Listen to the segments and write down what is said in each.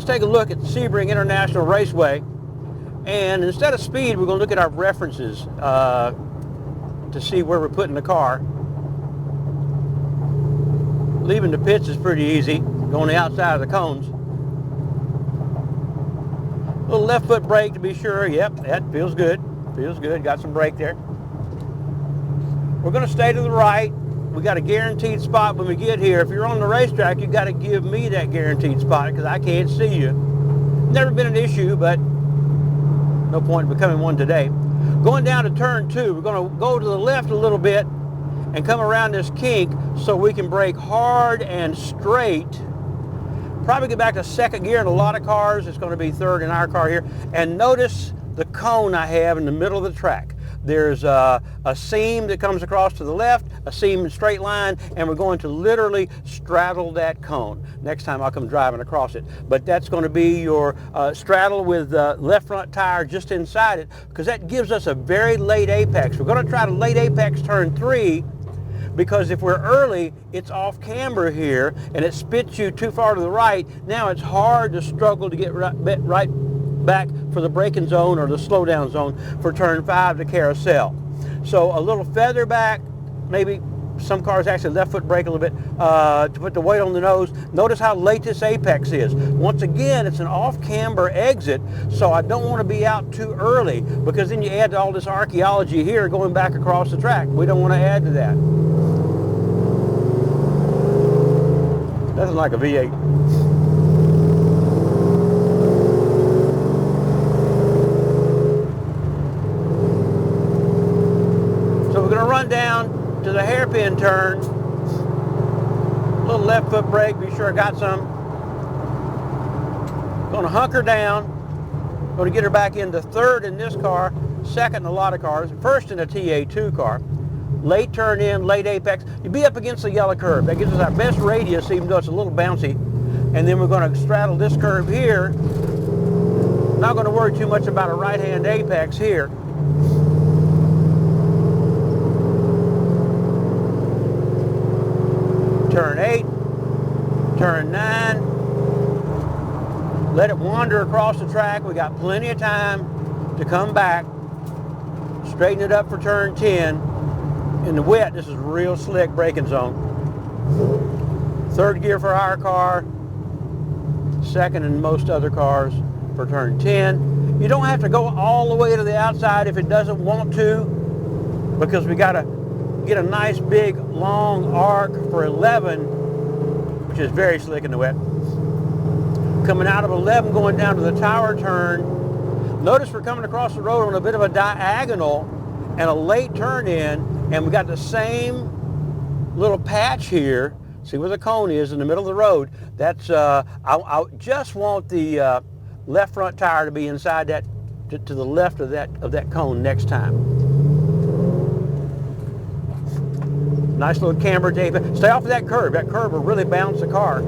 Let's take a look at Sebring International Raceway, and instead of speed, we're going to look at our references to see where we're putting the car. Leaving the pits is pretty easy, going the outside of the cones. Little left foot brake to be sure. Yep, that feels good. Feels good. Got some brake there. We're going to stay to the right. We got a guaranteed spot when we get here. If you're on the racetrack, you got to give me that guaranteed spot because I can't see you. Never been an issue, but no point in becoming one today. Going down to turn 2, we're going to go to the left a little bit and come around this kink so we can brake hard and straight. Probably get back to second gear in a lot of cars. It's going to be third in our car here. And notice the cone I have in the middle of the track. There's a seam that comes across to the left, a seam in straight line, and we're going to literally straddle that cone. Next time I'll come driving across it. But that's going to be your straddle with the left front tire just inside it, because that gives us a very late apex. We're going to try to late apex turn 3, because if we're early, it's off camber here, and it spits you too far to the right. Now it's hard to struggle to get right back for the braking zone or the slowdown zone for turn 5 to carousel. So a little feather back, maybe some cars actually left foot brake a little bit to put the weight on the nose. Notice how late this apex is. Once again, it's an off camber exit, so I don't want to be out too early, because then you add all this archaeology here going back across the track. We don't want to add to that. Nothing like a V8. Run down to the hairpin turn, a little left foot brake, be sure I got some. Going to hunker down, going to get her back into third in this car, second in a lot of cars, first in a TA2 car. Late turn in, late apex. You'd be up against the yellow curve. That gives us our best radius, even though it's a little bouncy. And then we're going to straddle this curve here. Not going to worry too much about a right-hand apex here. Turn 8, turn 9, let it wander across the track. We got plenty of time to come back, straighten it up for turn 10. In the wet, this is real slick braking zone. Third gear for our car, second in most other cars for turn 10. You don't have to go all the way to the outside if it doesn't want to, because we got to get a nice big long arc for 11, which is very slick in the wet. Coming out of 11, going down to the tower turn. Notice we're coming across the road on a bit of a diagonal and a late turn in, and we got the same little patch here. See where the cone is in the middle of the road. That's I just want the left front tire to be inside that, to the left of that cone next time. Nice little camber tape. Stay off of that curb. That curb will really bounce the car.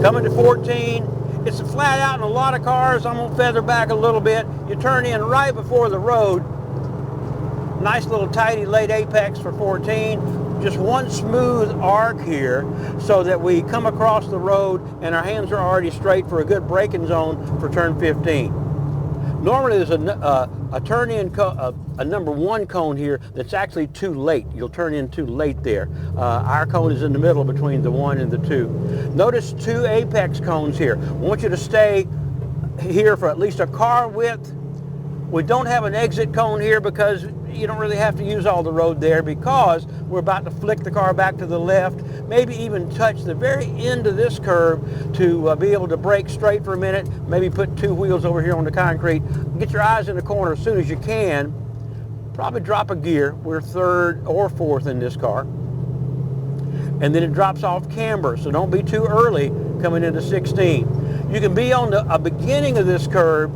Coming to 14. It's flat out in a lot of cars. I'm going to feather back a little bit. You turn in right before the road. Nice little tidy late apex for 14. Just one smooth arc here so that we come across the road and our hands are already straight for a good braking zone for turn 15. Normally there's a turn in, a number 1 cone here that's actually too late. You'll turn in too late there. Our cone is in the middle between the 1 and the 2. Notice 2 apex cones here. I want you to stay here for at least a car width. We don't have an exit cone here because you don't really have to use all the road there, because we're about to flick the car back to the left, maybe even touch the very end of this curve to be able to brake straight for a minute, maybe put 2 wheels over here on the concrete. Get your eyes in the corner as soon as you can. Probably drop a gear. We're third or fourth in this car. And then it drops off camber, so don't be too early coming into 16. You can be on the beginning of this curve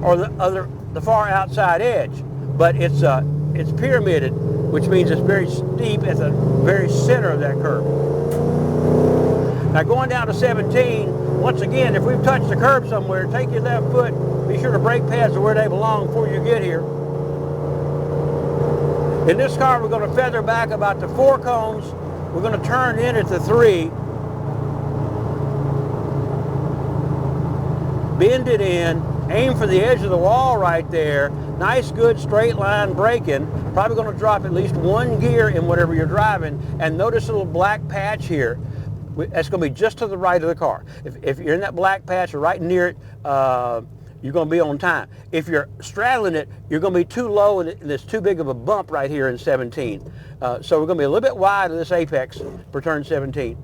or the far outside edge, but it's pyramided, which means it's very steep at the very center of that curve. Now going down to 17, once again, if we've touched the curb somewhere, take your left foot, be sure the brake pads are where they belong before you get here. In this car, we're going to feather back about to 4 cones. We're going to turn in at the 3. Bend it in, aim for the edge of the wall right there. Nice, good straight line braking. Probably going to drop at least 1 gear in whatever you're driving. And notice a little black patch here. That's going to be just to the right of the car. If you're in that black patch or right near it, you're going to be on time. If you're straddling it, you're going to be too low and there's too big of a bump right here in 17. So we're going to be a little bit wide of this apex for turn 17.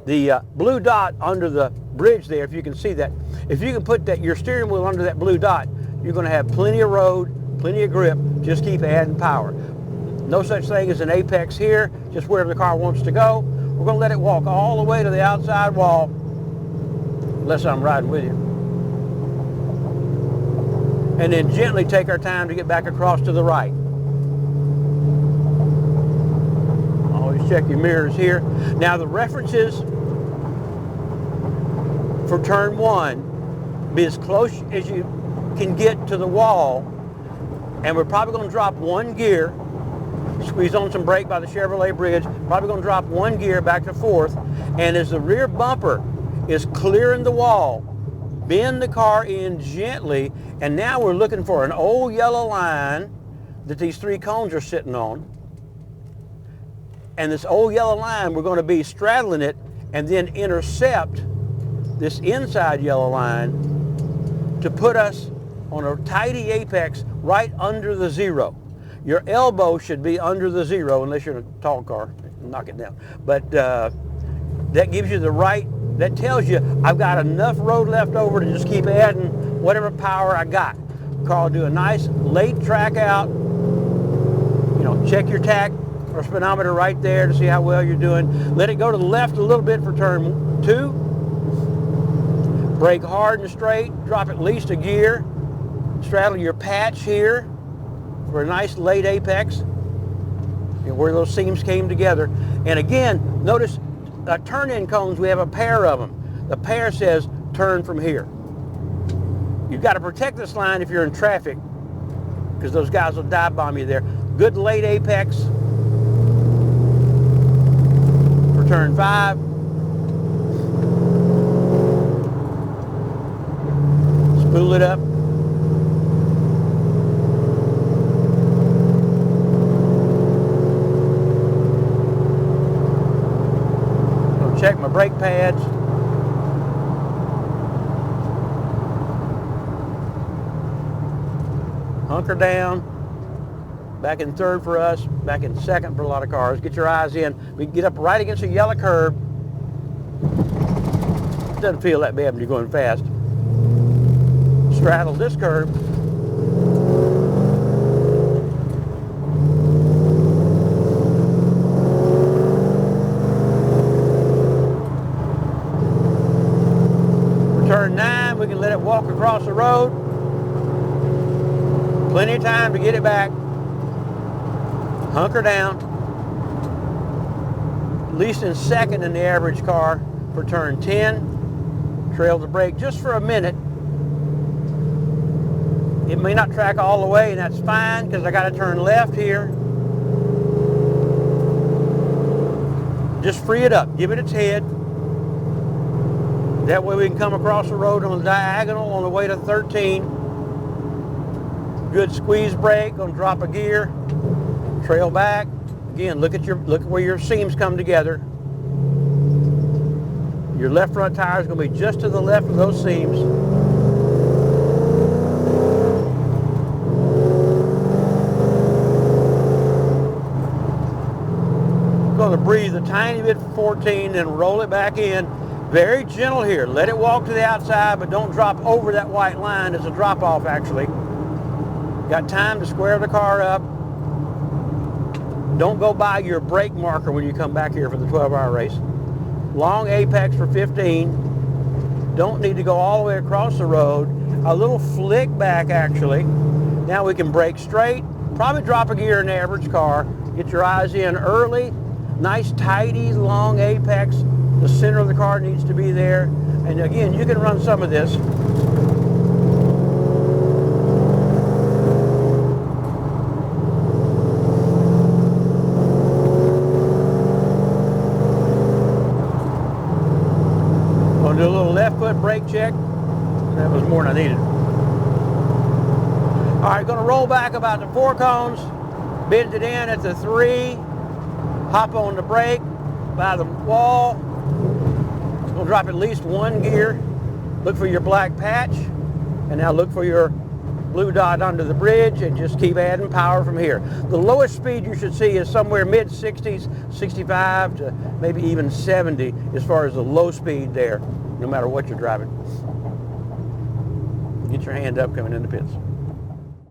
The blue dot under the bridge there, if you can see that, if you can put your steering wheel under that blue dot, you're going to have plenty of road, plenty of grip. Just keep adding power. No such thing as an apex here, just wherever the car wants to go. We're going to let it walk all the way to the outside wall, unless I'm riding with you. And then gently take our time to get back across to the right. Always check your mirrors here. Now the references for turn 1, be as close as you can get to the wall, and we're probably going to drop 1 gear, squeeze on some brake by the Chevrolet bridge, probably going to drop 1 gear back to 4th, and as the rear bumper is clearing the wall, bend the car in gently, and now we're looking for an old yellow line that these 3 cones are sitting on. And this old yellow line, we're going to be straddling it and then intercept this inside yellow line to put us on a tidy apex right under the 0. Your elbow should be under the 0 unless you're in a tall car, knock it down. But that gives you the right, that tells you I've got enough road left over to just keep adding whatever power I got. Car will do a nice late track out. You know, check your tach or speedometer right there to see how well you're doing. Let it go to the left a little bit for turn 2. Brake hard and straight. Drop at least a gear. Straddle your patch here for a nice late apex, where those seams came together. And again, notice turn-in cones, we have a pair of them. The pair says turn from here. You've got to protect this line if you're in traffic, because those guys will dive bomb you there. Good late apex for turn 5. Spool it up. Check my brake pads. Hunker down. Back in 3rd for us, back in 2nd for a lot of cars. Get your eyes in. We can get up right against a yellow curb. Doesn't feel that bad when you're going fast. Straddle this curb. Turn 9, we can let it walk across the road. Plenty of time to get it back. Hunker down. At least in 2nd in the average car for turn 10. Trail the brake just for a minute. It may not track all the way, and that's fine because I got to turn left here. Just free it up. Give it its head. That way we can come across the road on the diagonal on the way to 13. Good squeeze brake, gonna drop a gear, trail back. Again, look at where your seams come together. Your left front tire is gonna be just to the left of those seams. Gonna breathe a tiny bit for 14, then roll it back in. Very gentle here. Let it walk to the outside, but don't drop over that white line. It's a drop off actually. Got time to square the car up. Don't go by your brake marker when you come back here for the 12-hour race. Long apex for 15. Don't need to go all the way across the road. A little flick back actually. Now we can brake straight. Probably drop a gear in the average car. Get your eyes in early. Nice, tidy, long apex. The center of the car needs to be there. And again, you can run some of this. foot brake check. That was more than I needed. All right, gonna roll back about the 4 cones, bend it in at the 3, hop on the brake by the wall. Gonna drop at least 1 gear. Look for your black patch, and now look for your blue dot under the bridge, and just keep adding power from here. The lowest speed you should see is somewhere mid-60s, 65 to maybe even 70 as far as the low speed there, no matter what you're driving. Get your hand up coming in the pits.